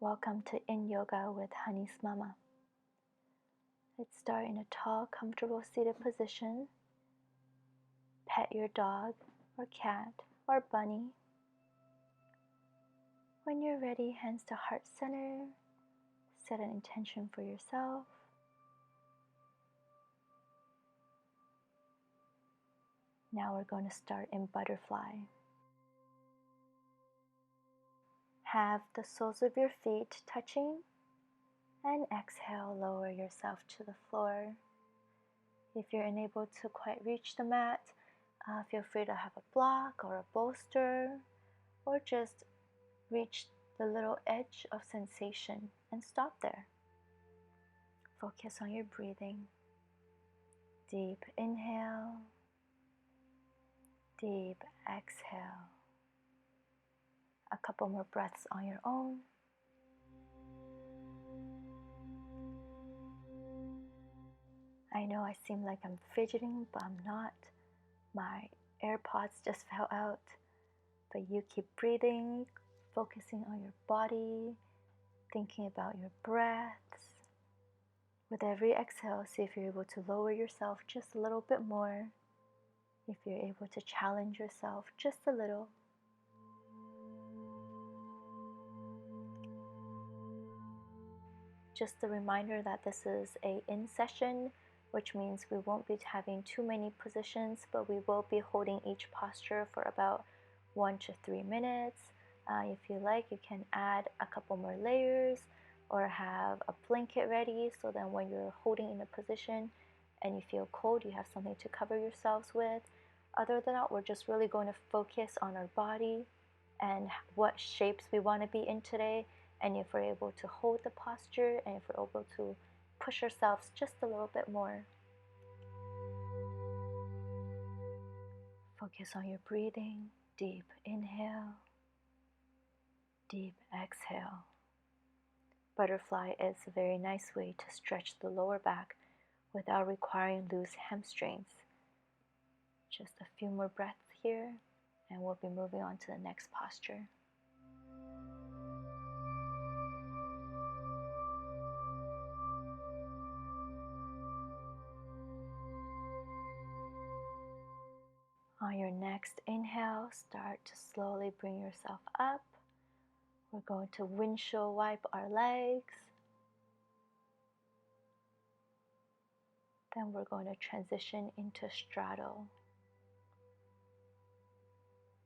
Welcome to Yin Yoga with Honeyysmama. Let's start in a tall, comfortable seated position. Pet your dog or cat or bunny. When you're ready, hands to heart center. Set an intention for yourself. Now we're going to start in butterfly. Have the soles of your feet touching, and exhale, lower yourself to the floor. If you're unable to quite reach the mat, feel free to have a block or a bolster, or just reach the little edge of sensation and stop there. Focus on your breathing. Deep inhale, deep exhale. A couple more breaths on your own. I know I seem like I'm fidgeting, but I'm not. My AirPods just fell out. But you keep breathing, focusing on your body, thinking about your breaths. With every exhale, see if you're able to lower yourself just a little bit more. If you're able to challenge yourself just a little. Just a reminder that this is an in session, which means we won't be having too many positions, but we will be holding each posture for about 1 to 3 minutes. If you like, you can add a couple more layers or have a blanket ready so that when you're holding in a position and you feel cold, you have something to cover yourselves with. Other than that, we're just really going to focus on our body and what shapes we want to be in today. And if we're able to hold the posture and if we're able to push ourselves just a little bit more. Focus on your breathing. Deep inhale, deep exhale. Butterfly is a very nice way to stretch the lower back without requiring loose hamstrings. Just a few more breaths here, and we'll be moving on to the next posture. On your next inhale, start to slowly bring yourself up. We're going to windshield wipe our legs. Then we're going to transition into straddle.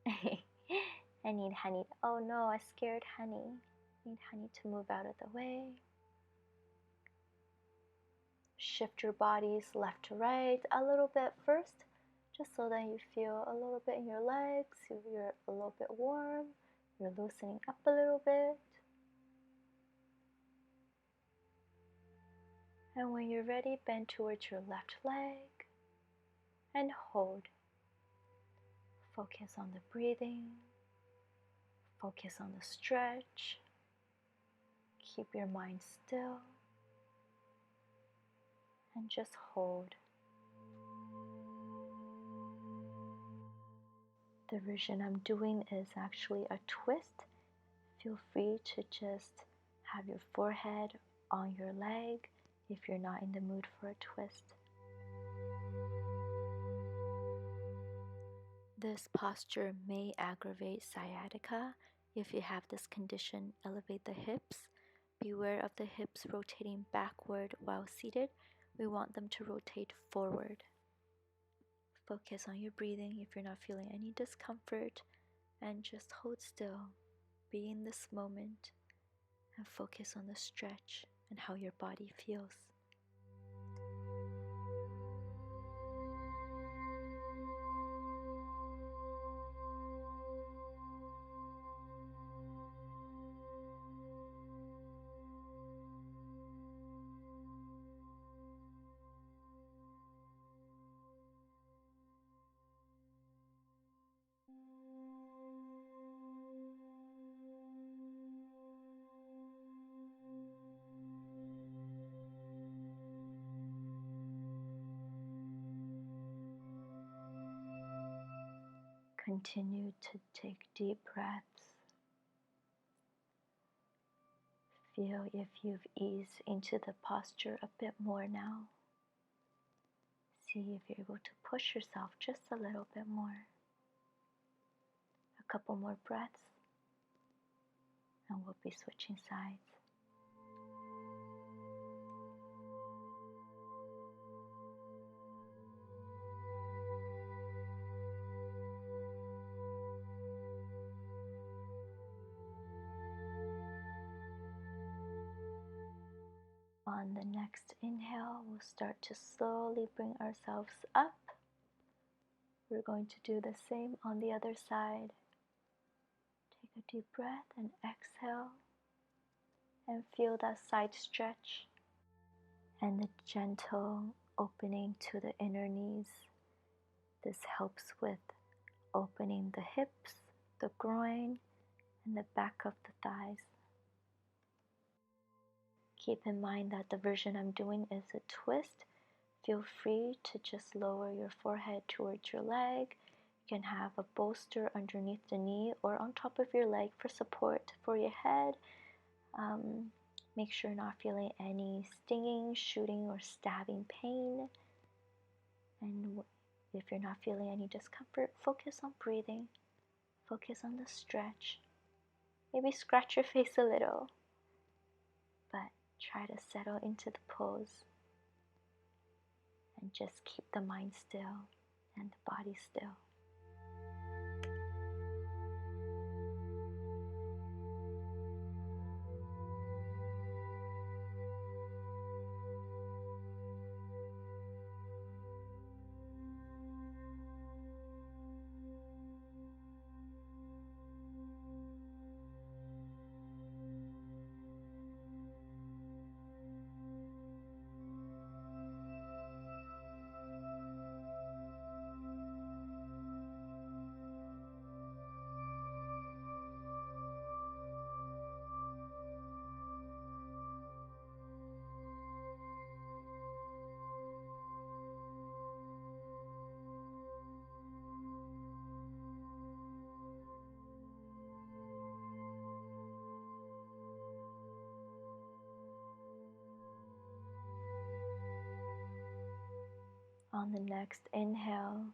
I need Honey. Oh no, I scared Honey. I need Honey to move out of the way. Shift your bodies left to right a little bit first, just so that you feel a little bit in your legs, you're a little bit warm, you're loosening up a little bit. And when you're ready, bend towards your left leg and hold. Focus on the breathing, focus on the stretch. Keep your mind still and just hold. The version I'm doing is actually a twist. Feel free to just have your forehead on your leg if you're not in the mood for a twist. This posture may aggravate sciatica. If you have this condition, elevate the hips. Beware of the hips rotating backward while seated. We want them to rotate forward. Focus on your breathing if you're not feeling any discomfort, and just hold still. Be in this moment and focus on the stretch and how your body feels. Continue to take deep breaths. Feel if you've eased into the posture a bit more now. See if you're able to push yourself just a little bit more. A couple more breaths, and we'll be switching sides. On the next inhale, we'll start to slowly bring ourselves up. We're going to do the same on the other side. Take a deep breath and exhale. And feel that side stretch and the gentle opening to the inner knees. This helps with opening the hips, the groin, and the back of the thighs. Keep in mind that the version I'm doing is a twist. Feel free to just lower your forehead towards your leg. You can have a bolster underneath the knee or on top of your leg for support for your head. Make sure you're not feeling any stinging, shooting, or stabbing pain. And if you're not feeling any discomfort, focus on breathing. Focus on the stretch. Maybe scratch your face a little, but try to settle into the pose. And just keep the mind still and the body still. On the next inhale,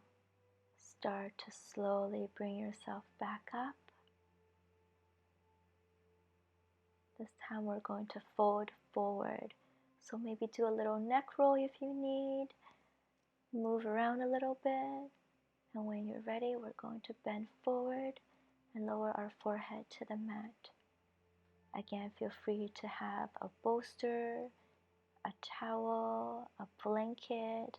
start to slowly bring yourself back up. This time we're going to fold forward. So maybe do a little neck roll if you need. Move around a little bit. And when you're ready, we're going to bend forward and lower our forehead to the mat. Again, feel free to have a bolster, a towel, a blanket,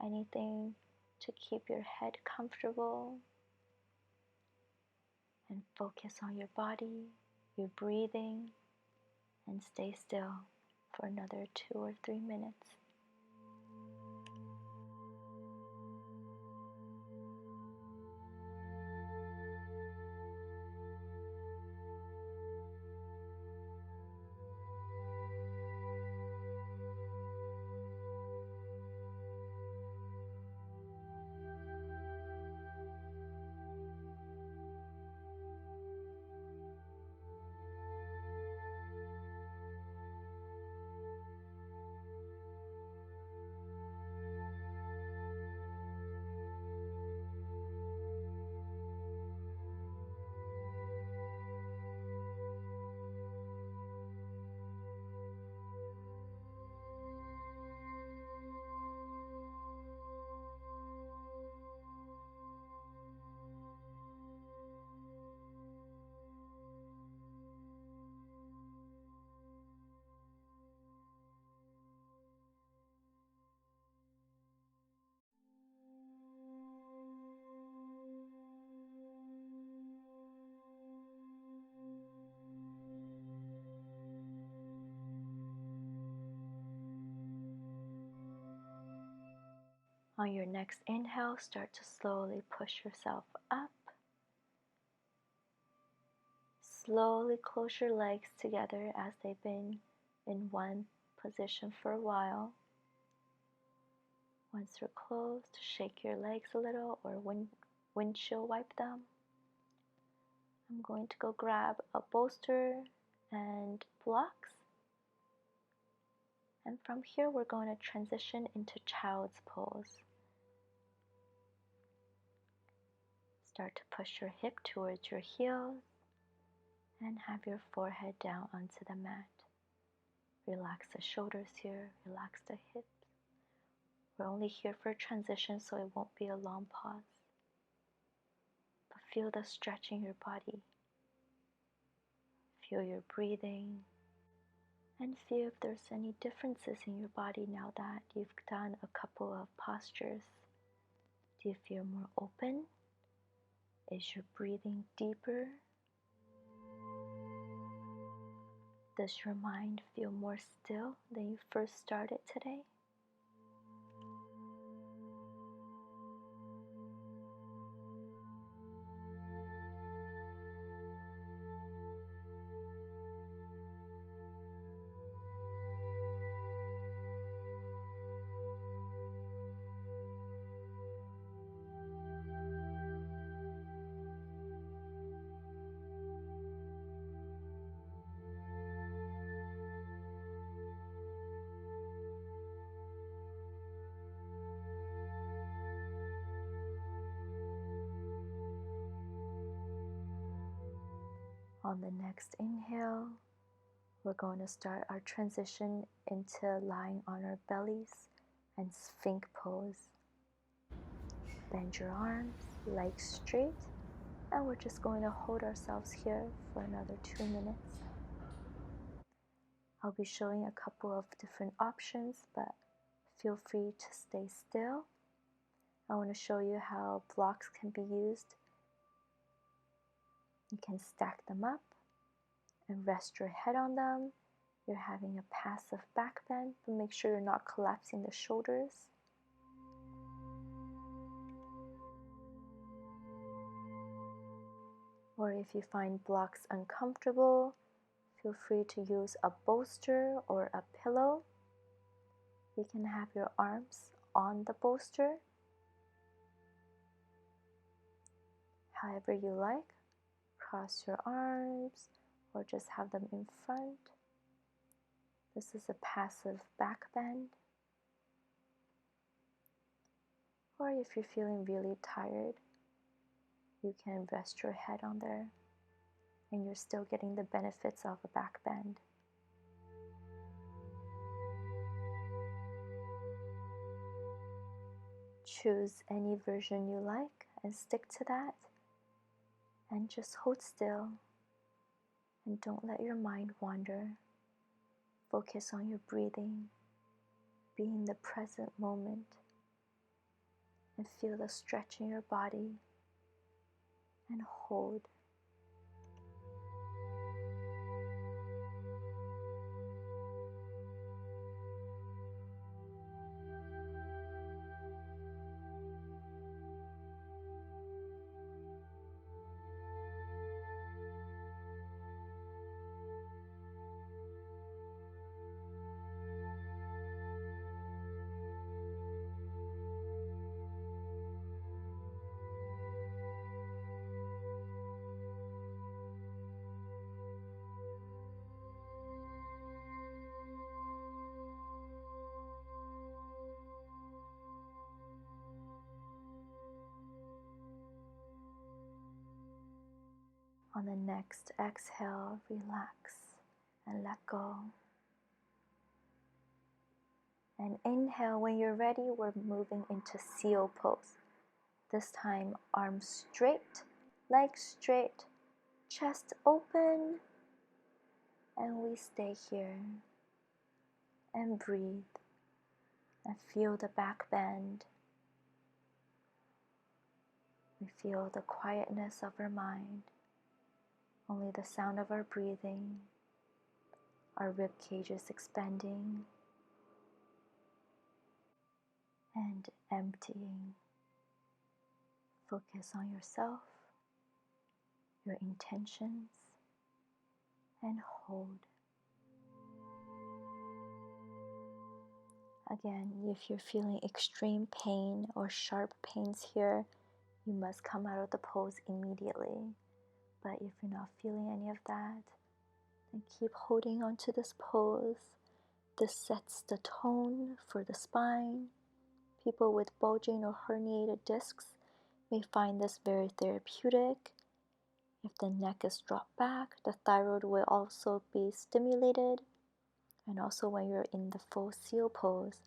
anything to keep your head comfortable. And focus on your body, your breathing, and stay still for another 2 or 3 minutes. On your next inhale, start to slowly push yourself up. Slowly close your legs together as they've been in one position for a while. Once they're closed, shake your legs a little or windshield wipe them. I'm going to go grab a bolster and blocks And from here, we're going to transition into child's pose. Start to push your hip towards your heels and have your forehead down onto the mat. Relax the shoulders here, relax the hips. We're only here for a transition, so it won't be a long pause. But feel the stretch in your body. Feel your breathing. And feel if there's any differences in your body now that you've done a couple of postures. Do you feel more open? Is your breathing deeper? Does your mind feel more still than you first started today? On the next inhale, we're going to start our transition into lying on our bellies and Sphinx pose. Bend your arms, legs straight, and we're just going to hold ourselves here for another 2 minutes. I'll be showing a couple of different options, but feel free to stay still. I want to show you how blocks can be used. You can stack them up and rest your head on them. You're having a passive back bend, but make sure you're not collapsing the shoulders. Or if you find blocks uncomfortable, feel free to use a bolster or a pillow. You can have your arms on the bolster, however you like. Cross your arms or just have them in front. This is a passive back bend. Or if you're feeling really tired, you can rest your head on there and you're still getting the benefits of a back bend. Choose any version you like and stick to that. And just hold still and don't let your mind wander. Focus on your breathing. Be in the present moment and feel the stretch in your body and hold. On the next exhale, relax and let go. And inhale, when you're ready, we're moving into seal pose. This time, arms straight, legs straight, chest open, and we stay here and breathe and feel the back bend. We feel the quietness of our mind. Only the sound of our breathing, our rib cages expanding and emptying. Focus on yourself, your intentions, and hold. Again, if you're feeling extreme pain or sharp pains here, you must come out of the pose immediately. But if you're not feeling any of that, then keep holding on to this pose This sets the tone for the spine. People with bulging or herniated discs may find this very therapeutic. If the neck is dropped back, the thyroid will also be stimulated. And also when you're in the full seal pose,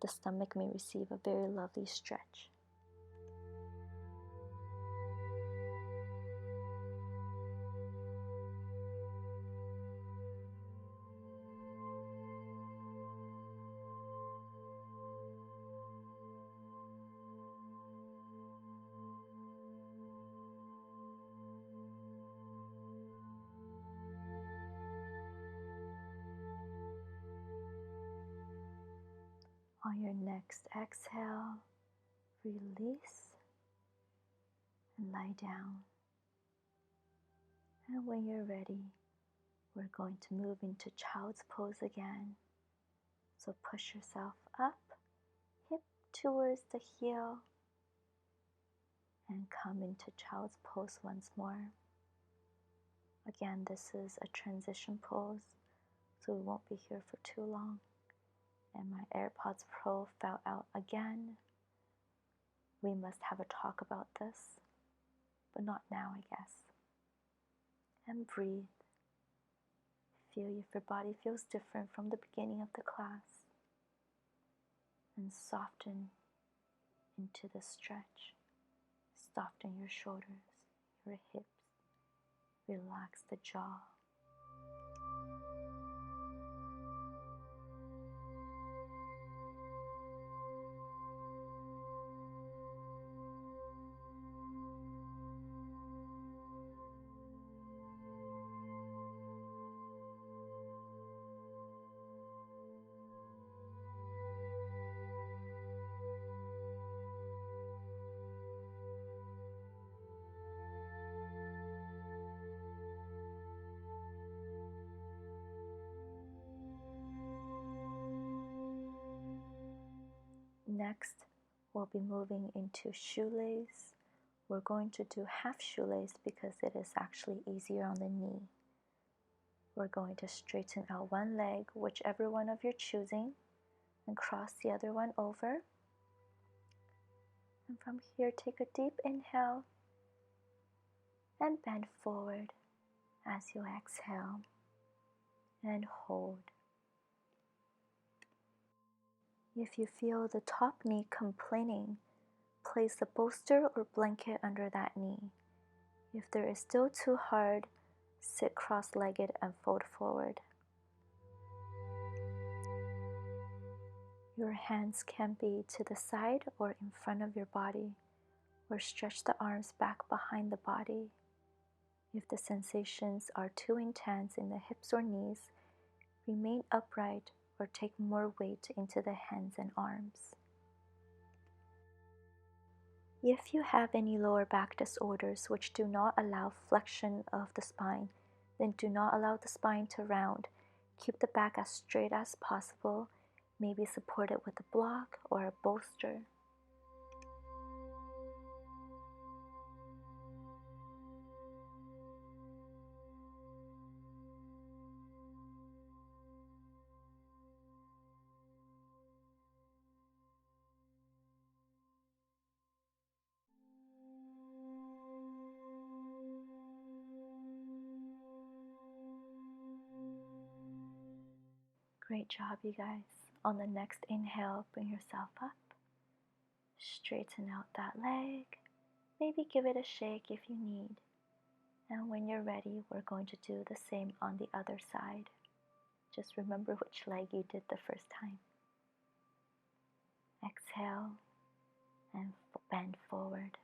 the stomach may receive a very lovely stretch. On your next exhale, release and lie down. And when you're ready, we're going to move into child's pose again. So push yourself up, hip towards the heel, and come into child's pose once more. Again, this is a transition pose, so we won't be here for too long. And my AirPods Pro fell out again. We must have a talk about this, but not now, I guess. And breathe. Feel if your body feels different from the beginning of the class. And soften into the stretch. Soften your shoulders, your hips. Relax the jaw. Next, we'll be moving into shoelace. We're going to do half shoelace because it is actually easier on the knee. We're going to straighten out one leg, whichever one of you're choosing, and cross the other one over. And from here, take a deep inhale and bend forward as you exhale and hold. If you feel the top knee complaining, place a bolster or blanket under that knee. If there is still too hard, sit cross-legged and fold forward. Your hands can be to the side or in front of your body, or stretch the arms back behind the body. If the sensations are too intense in the hips or knees, remain upright or take more weight into the hands and arms. If you have any lower back disorders which do not allow flexion of the spine, then do not allow the spine to round. Keep the back as straight as possible, maybe support it with a block or a bolster. Great job, you guys. On the next inhale, bring yourself up. Straighten out that leg. Maybe give it a shake if you need. And when you're ready, we're going to do the same on the other side. Just remember which leg you did the first time. Exhale and bend forward.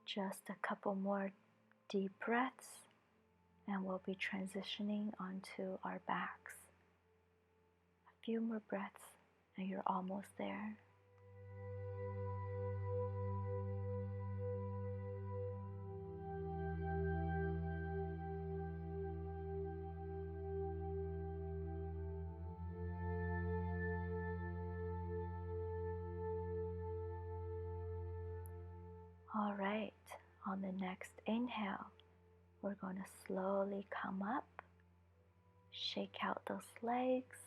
Just a couple more deep breaths, and we'll be transitioning onto our backs. A few more breaths, and you're almost there. All right, on the next inhale, we're going to slowly come up, shake out those legs,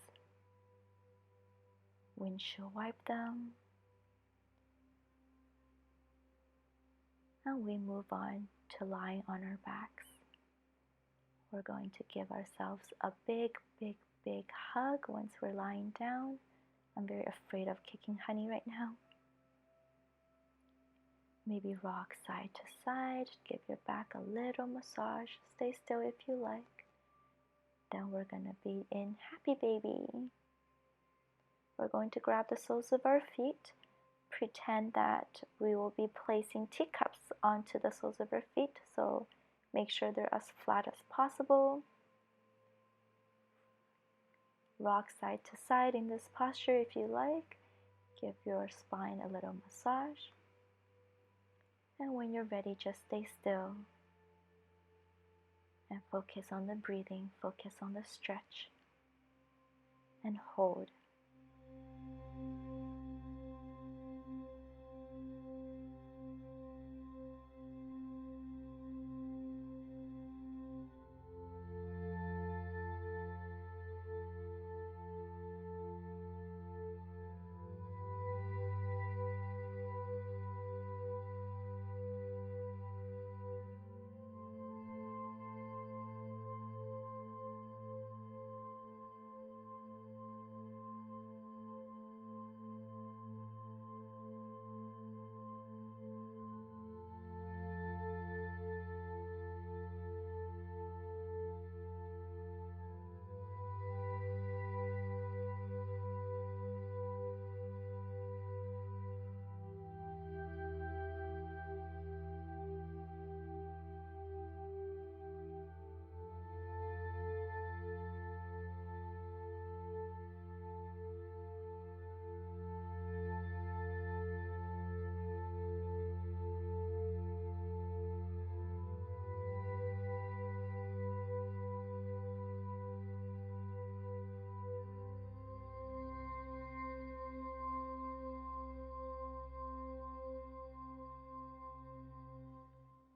windshield wipe them, and we move on to lying on our backs. We're going to give ourselves a big, big, big hug once we're lying down. I'm very afraid of kicking Honey right now. Maybe rock side to side, give your back a little massage, stay still if you like. Then we're going to be in Happy Baby. We're going to grab the soles of our feet, pretend that we will be placing teacups onto the soles of our feet, so make sure they're as flat as possible. Rock side to side in this posture if you like. Give your spine a little massage. And when you're ready, just stay still and focus on the breathing, focus on the stretch, and hold.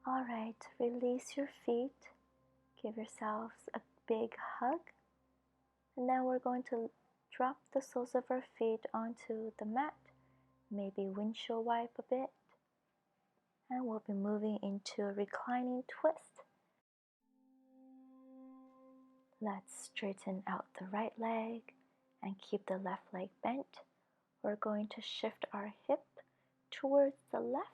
All right, release your feet, give yourselves a big hug, and now we're going to drop the soles of our feet onto the mat, maybe windshield wipe a bit, and we'll be moving into a reclining twist. Let's straighten out the right leg and keep the left leg bent. We're going to shift our hip towards the left,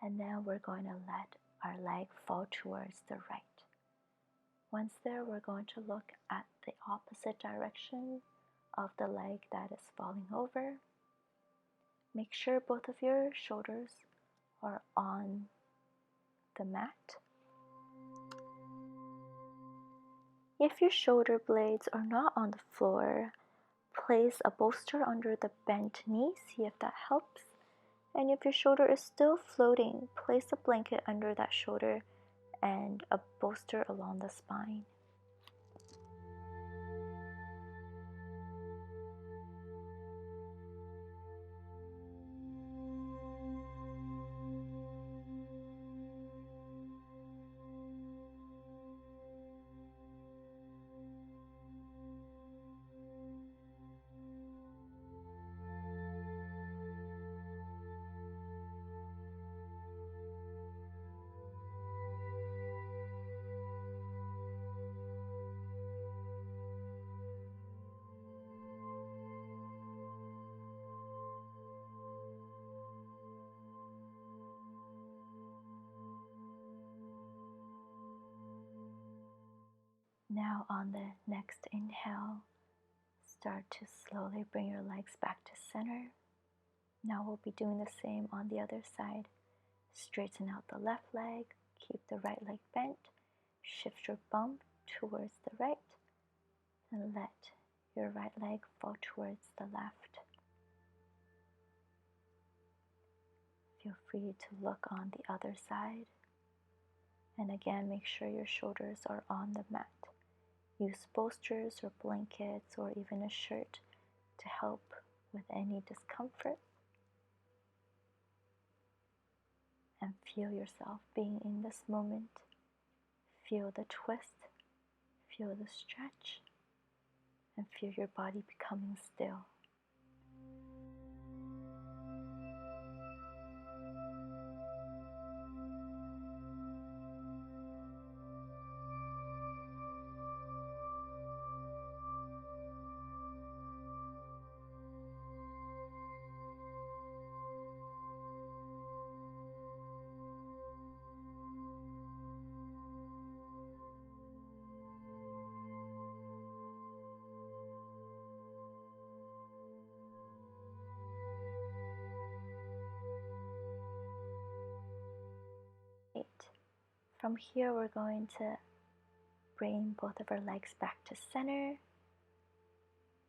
and then we're going to let our leg fall towards the right. Once there, we're going to look at the opposite direction of the leg that is falling over. Make sure both of your shoulders are on the mat. If your shoulder blades are not on the floor, place a bolster under the bent knee, see if that helps. And if your shoulder is still floating, place a blanket under that shoulder and a bolster along the spine. Now on the next inhale, start to slowly bring your legs back to center. Now we'll be doing the same on the other side. Straighten out the left leg, keep the right leg bent, shift your bum towards the right, and let your right leg fall towards the left. Feel free to look on the other side. And again, make sure your shoulders are on the mat. Use bolsters or blankets or even a shirt to help with any discomfort. And feel yourself being in this moment. Feel the twist, feel the stretch, and feel your body becoming still. From here, we're going to bring both of our legs back to center,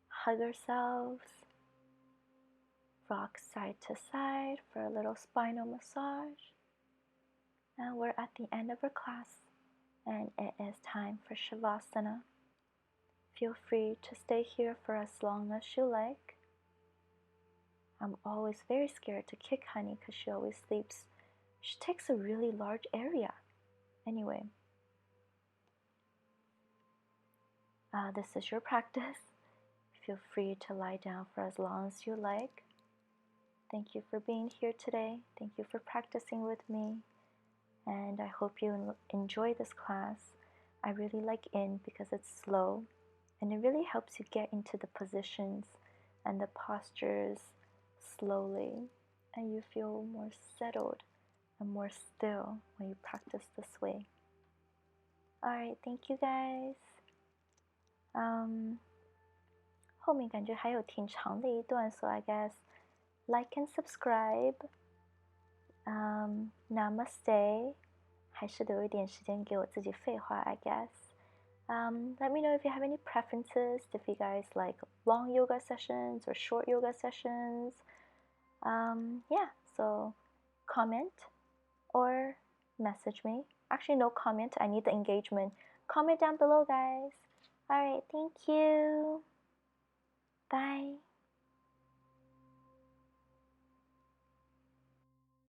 hug ourselves, rock side to side for a little spinal massage. Now we're at the end of our class, and it is time for Shavasana. Feel free to stay here for as long as you like. I'm always very scared to kick Honey because she always sleeps. She takes a really large area. Anyway, this is your practice. Feel free to lie down for as long as you like. Thank you for being here today. Thank you for practicing with me. And I hope you enjoy this class. I really like Yin because it's slow and it really helps you get into the positions and the postures slowly, and you feel more settled and more still when you practice this way. Alright, thank you guys. 后面感觉还有挺长的一段 so I guess like and subscribe. Namaste. 还是留一点时间给我自己废话 I guess. Let me know if you have any preferences, if you guys like long yoga sessions or short yoga sessions. Yeah, so comment or message me. Actually, no comment. I need the engagement. Comment down below, guys. Alright, thank you. Bye.